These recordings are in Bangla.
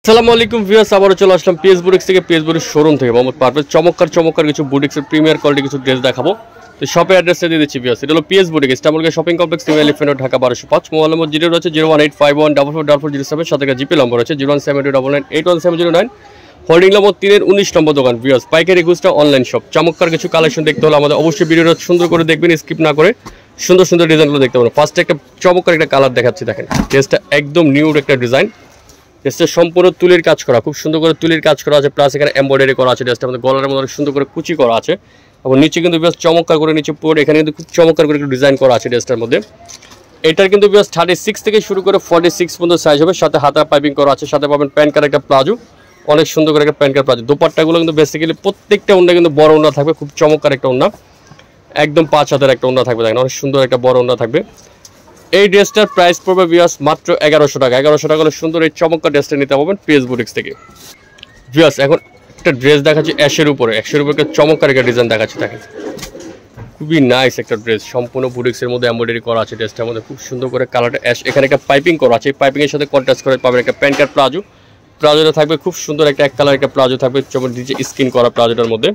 আসসালামু আলাইকুম ভিউয়ার্স, আবারও চলে আসলাম পিএস বুটিক্স থেকে। পিএস বুটিক্স শোরুম থেকে মোহাম্মদ পারভেজ চমৎকার কিছু বুটিক্সের প্রিমিয়ার কোয়ালিটি কিছু ড্রেস দেখাবো। তো শপের অ্যাড্রেসটা দিয়ে দিচ্ছি ভিউয়ার্স। এটা হলো PS boutiques, Istanbul shopping complex, new elephant road, Dhaka 1205। Mobile number zero রয়েছে 01851444407, সাথে জিপে নম্বর রয়েছে 01729811709। হোল্ডিং নম্বর 3-19 নম্বর দোকান। ভিউয়ার্স, পাইকারি গুজটা অনলাইন শপ। চমৎকার কিছু কালেকশন দেখতে হলে আমাদের অবশ্যই ভিডিওটা সুন্দর করে দেখবেন, স্কিপ না করে সুন্দর ডিজাইনগুলো দেখতে পাবেন। ফার্স্টে একটা চমৎকার একটা কালার দেখাচ্ছি, দেখেন ড্রেসটা একদম নিউ একটা ডিজাইন। ড্রেসটা সম্পূর্ণ তুলির কাজ করা, খুব সুন্দর করে তুলির কাজ করা আছে, প্লাস এখানে এমব্রয়ডারি করা আছে। ড্রেসটা আমাদের গলার মধ্যে সুন্দর করে কুচি করা আছে, এবং নিচে কিন্তু বেশ চমৎকার করে নিচে পুরো এখানে কিন্তু খুব চমৎকার করে একটু ডিজাইন করা আছে ড্রেসটার মধ্যে। এটার কিন্তু বেশ 36 থেকে শুরু করে 46 পর্যন্ত সাইজ হবে, সাথে হাতা পাইপিং করা আছে, সাথে পাবেন প্যান্ট কার একটা প্লাজো, অনেক সুন্দর করে একটা প্যান্ট কার প্লাজো। দোপাট্টাগুলো কিন্তু বেসিক্যালি প্রত্যেকটা ওড়না কিন্তু বড় ওড়না থাকবে, খুব চমৎকার একটা ওড়না, একদম 5 হাতের একটা ওড়না থাকবে, দেখেন অনেক সুন্দর একটা বড় ওড়না থাকবে। এই ড্রেসটার প্রাইস পড়বে ভিউয়ার্স মাত্র 1100 টাকা। 1100 টাকা হলে সুন্দর এই চমৎকার ড্রেসটা নিতে পারবেন পিএস বুটিক্স থেকে। ভিউয়ার্স, এখন একটা ড্রেস দেখাচ্ছি অ্যাশের উপরে একটা চমৎকার একটা ডিজাইন দেখাচ্ছি, দেখেন খুবই নাইস একটা ড্রেস, সম্পূর্ণ বুটিক্সের মধ্যে এমব্রয়ডারি করা আছে। ড্রেসটার মধ্যে খুব সুন্দর করে কালারটা অ্যাশ, এখানে একটা পাইপিং করা আছে, পাইপিংয়ের সাথে কন্ট্রাস্ট করে পাবেন একটা প্যান্ট কার প্লাজো। প্লাজোটা থাকবে খুব সুন্দর একটা এক কালার একটা প্লাজো থাকবে, নিচে স্কিন করা প্লাজোটার মধ্যে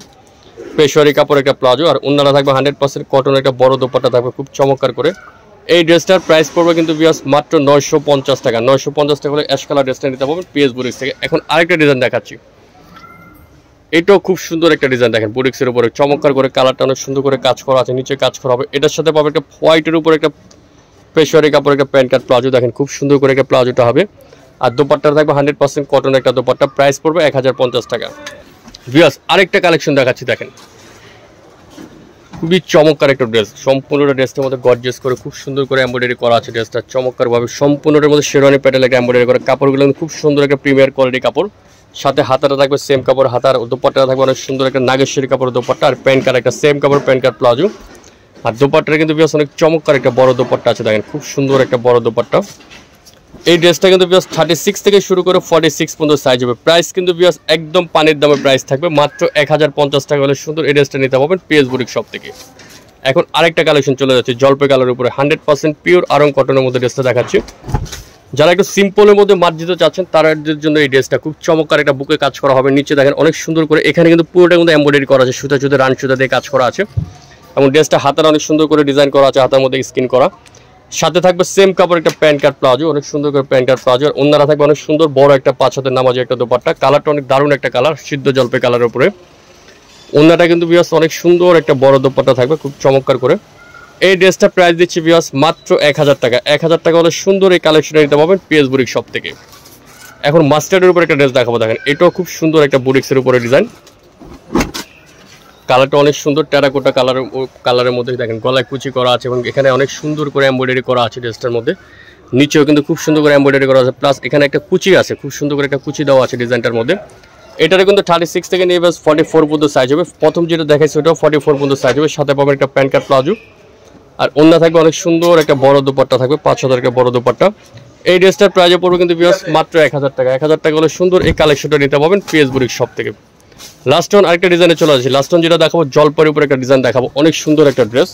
পেশোয়ারি কাপড় একটা প্লাজো, আর অন্যরা থাকবে 100% কটন একটা বড় দোপাট্টা থাকবে খুব চমৎকার করে। এই ড্রেসটার প্রাইস পড়বে কিন্তু ভিউয়ার্স মাত্র 950 টাকা। 950 টাকা হলে অ্যাশ কালার ড্রেসটা নিতে পারবেন পিএস বুটিক্স থেকে। এখন আরেকটা ডিজাইন দেখাচ্ছি, এটাও খুব সুন্দর একটা ডিজাইন, দেখেন বুটিক্সের উপরে চমৎকার করে কালারটা অনেক সুন্দর করে কাজ করা আছে, নিচে কাজ করা হবে। এটার সাথে পাবে একটা হোয়াইটের উপরে একটা পেশোয়ারি কাপড় একটা প্যান্ট কাট প্লাজো, দেখেন খুব সুন্দর করে একটা প্লাজোটা হবে, আর দোপাট্টাটা থাকবে 100% কটন একটা দোপাট্টা। প্রাইস পড়বে 1050 টাকা। ভিউয়ার্স, আরেকটা কালেকশন দেখাচ্ছি, দেখেন খুবই চমৎকার একটা ড্রেস, সম্পূর্ণটা ড্রেসটার মধ্যে গর্জিয়াস করে খুব সুন্দর করে এমব্রয়ডারি করা আছে। ড্রেসটা চমৎকারভাবে সম্পূর্ণটার মধ্যে শেরওয়ানি প্যাটার্ন একটা এমব্রয়ডারি করা, কাপড়গুলো খুব সুন্দর একটা প্রিমিয়ার কোয়ালিটি কাপড়, সাথে হাতাটা থাকবে সেম কাপড়, হাতার দোপাট্টাটা থাকবে অনেক সুন্দর একটা নাগেশ্বরী কাপড় দোপাট্টা, আর প্যান্ট কার একটা সেম কাপড় প্যান্ট কার প্লাজো, আর দোপাট্টাটা কিন্তু বেশ অনেক চমৎকার একটা বড় দোপাট্টা আছে, দেখেন খুব সুন্দর একটা বড় দোপাট্টা। এই ড্রেসটা কিন্তু বিয়াস 36 থেকে শুরু করে 46 পর্যন্ত সাইজ হবে। প্রাইস কিন্তু বিয়াস একদম পানির দামে প্রাইস থাকবে, মাত্র 1050 টাকা হলে সুন্দর এই ড্রেসটা নিতে পারবেন পিএস বুটিক শপ থেকে। এখন আরেকটা কালেকশন চলে যাচ্ছে জলপাই কালারের উপরে 100% পিওর আরং কটনের মধ্যে ড্রেসটা দেখাচ্ছি। যারা একটু সিম্পলের মধ্যে মার্জিত চাচ্ছেন তাদের জন্য এই ড্রেসটা খুব চমৎকার একটা বুকে কাজ করা হবে। নিচে দেখেন অনেক সুন্দর করে এখানে কিন্তু পুরোটা কিন্তু এমব্রয়ডারি করা আছে, সুতা রান সুতা দিয়ে কাজ করা আছে, এবং ড্রেসটা হাতার অনেক সুন্দর করে ডিজাইন করা আছে, হাতার মধ্যে স্কিন করা, সাথে থাকবে সেম কাপড় একটা প্যান্ট কাট প্লাজো, অনেক সুন্দর করে প্যান্ট কাট প্লাজো, আর অন্যরা থাকবে অনেক সুন্দর বড় একটা 5 হাতের নামাজি একটা দোপাট্টা। কালারটা অনেক দারুণ একটা কালার, সিদ্ধ জলপাই কালারের উপরে। অন্যটা কিন্তু ভিউয়ার্স অনেক সুন্দর একটা বড় দোপাট্টা থাকবে খুব চমৎকার করে। এই ড্রেসটা প্রাইস দিচ্ছি ভিউয়ার্স মাত্র 1000 টাকা। 1000 টাকা হলে সুন্দর এই কালেকশনটা নিতে পারবেন পিএস বুটিক শপ থেকে। এখন মাস্টার্ডের উপরে একটা ড্রেস দেখাবো, দেখেন এটাও খুব সুন্দর একটা বুটিক্সের উপরে ডিজাইন, কালারটা অনেক সুন্দর টেরাকোটা কালারের মধ্যে, দেখেন গলায় কুচি করা আছে, এবং এখানে অনেক সুন্দর করে এমব্রয়ডারি করা আছে ড্রেসটার মধ্যে, নিচেও কিন্তু খুব সুন্দর করে এমব্রয়ডারি করা আছে, প্লাস এখানে একটা কুচি আছে, খুব সুন্দর করে একটা কুচি দেওয়া আছে ডিজাইনটার মধ্যে। এটারে কিন্তু 36 থেকে নিয়ে বেশ 44 পর্যন্ত সাইজ হবে। প্রথম যেটা দেখাইছে ওটাও 44 পর্যন্ত সাইজ হবে, সাথে পাবেন একটা প্যান্ট কাট প্লাজো, আর অন্য থাকবে অনেক সুন্দর একটা বড় দোপাট্টা থাকবে 5000 একটা বড় দোপাট্টা। এই ড্রেসটার প্রাইসে পড়বে কিন্তু ভিউয়ার্স মাত্র 1000 টাকা। 1000 টাকা হলে সুন্দর এই কালেকশনটা নিতে পারবেন পিএস বুটিক শপ থেকে। লাস্ট অন আরেকটা ডিজাইনে চলে আসছি, লাস্ট অন যেটা দেখাবো জলপাইয়ের উপরে একটা ডিজাইন দেখাবো, অনেক সুন্দর একটা ড্রেস,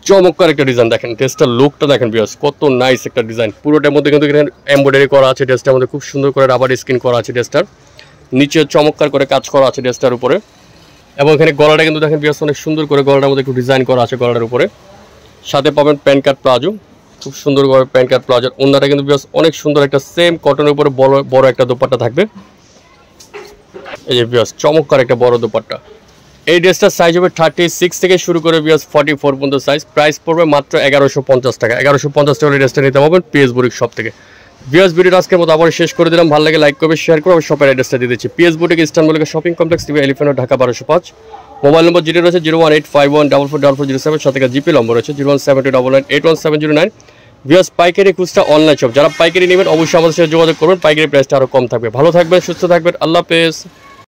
চমৎকার একটা ডিজাইন, দেখেন ড্রেসটার লুকটা দেখেন ভিউয়ার্স কত নাইস একটা ডিজাইন। পুরোটার মধ্যে কিন্তু এখানে এমব্রয়ডারি করা আছে, ড্রেসটার মধ্যে খুব সুন্দর করে রাবার স্কিন করা আছে, ড্রেসটার নিচে চমৎকার করে কাজ করা আছে ড্রেসটার উপরে, এবং এখানে গলাটা কিন্তু দেখেন ভিউয়ার্স অনেক সুন্দর করে গলাটার মধ্যে একটু ডিজাইন করা আছে গলাটার উপরে, সাথে পাবেন প্যান্ট কাট প্লাজো, খুব সুন্দর করে প্যান্ট কাট প্লাজো। অন্যটা কিন্তু ভিউয়ার্স অনেক সুন্দর একটা সেম কটনের উপরে বড় একটা দোপাট্টা থাকবে, এই যে ভিউয়ার্স চমৎকার একটা বড় দোপাট্টা। এই ড্রেসটার সাইজ হবে 36 থেকে শুরু করে ভিউয়ার্স 44 পর্যন্ত সাইজ। প্রাইস পড়বে মাত্র 1150 টাকা। 1150 টাকা ড্রেসটা নিতে পারবেন পিএস বুটিক শপ থেকে। ভিউয়ার্স, ভিডিওটা আজকের মতো আবার শেষ করে দিলাম, ভালো লাগে লাইক করবে, শেয়ার করবে, আমি শপের অ্যাড্রেসটা দিয়ে দিচ্ছি PS boutique Istanbul shopping complex, new elephant road, Dhaka 1205। Mobile নম্বর যেটা রয়েছে 01851444407, সাথে জিপে নম্বর রয়েছে 01729811709। ভিউয়ার্স, পাইকারি খুচরা অনলাইন শপ, যারা পাইকারি নেবেন অবশ্যই আমাদের সাথে যোগাযোগ করবেন, পাইকারি প্রাইসটা আরও কম থাকবে। ভালো থাকবেন, সুস্থ থাকবেন, আল্লাহ হাফেজ।